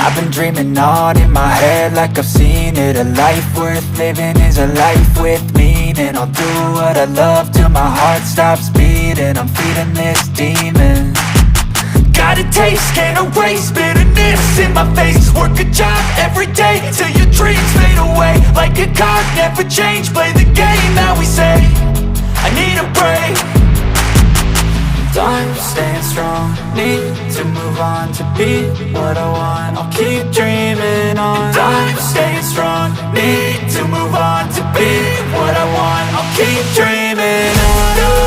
I've been dreaming on in my head like I've seen it. A life worth living is a life with meaning. I'll do what I love till my heart stops beating. I'm feeding this demon. Got a taste, can't erase bitterness in my face. Work a job every day till your dreams fade away. Like a card, never change, play the game that we say. I need a break. I'm staying strong, need to move on to be what I want. I'll keep dreaming on. I'm staying strong, need to move on to be what I want. I'll keep dreaming on.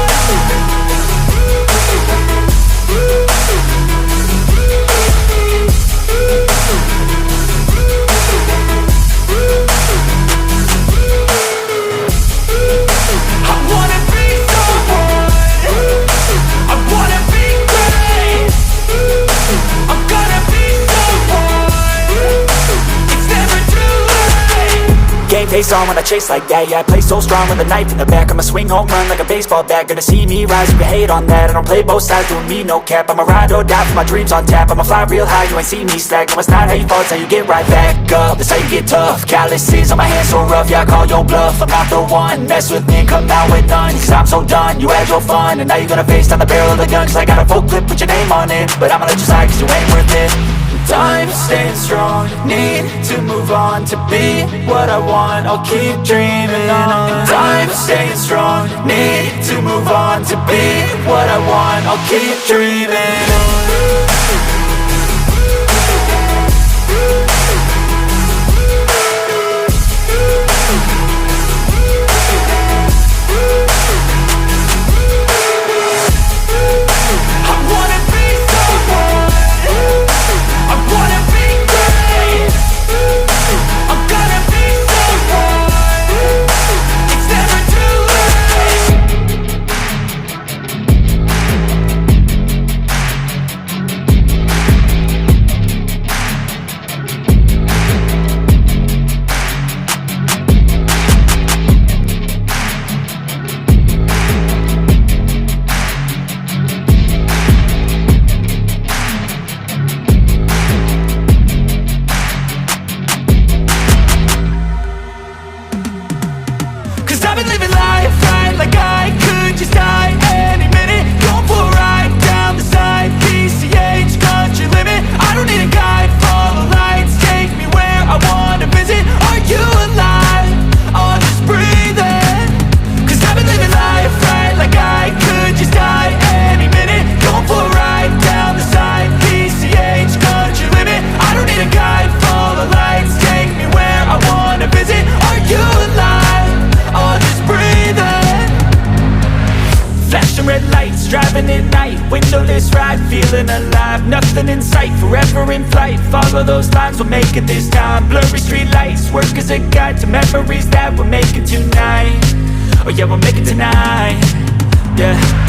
Game face on when I chase like that. Yeah, I play so strong with a knife in the back. I'ma swing home run like a baseball bat. Gonna see me rise if you hate on that. I don't play both sides, doing me no cap. I'ma ride or die for my dreams on tap. I'ma fly real high, you ain't see me slack. No, it's not how you fall, it's how you get right back up. That's how you get tough. Calluses on my hands so rough, yeah, I call your bluff. I'm not the one, mess with me and come out with none. Cause I'm so done, you had your fun. And now you're gonna face down the barrel of the gun. Cause I got a full clip, put your name on it. But I'ma let you slide cause you ain't worth it. I'm staying strong, need to move on to be what I want. I'll keep dreaming on. I'm staying strong, need to move on to be what I want. I'll keep dreaming on. I've been living life right like I could just die any minute. Going for a ride down the side, PCH, country limit. I don't need a guide, follow lights, take me where I wanna visit. Are you alive? Or just breathing? Cause I've been living life right like I could just die any minute. Going for a ride down the side, PCH, country limit. I don't need a guide, follow lights, take me where I wanna visit. Are you alive? Or just breathing? Flashing red lights, driving at night. Windowless ride, feeling alive. Nothing in sight, forever in flight. Follow those lines, we'll make it this time. Blurry street lights, work as a guide to memories that we're making tonight. Oh yeah, we'll make it tonight. Yeah.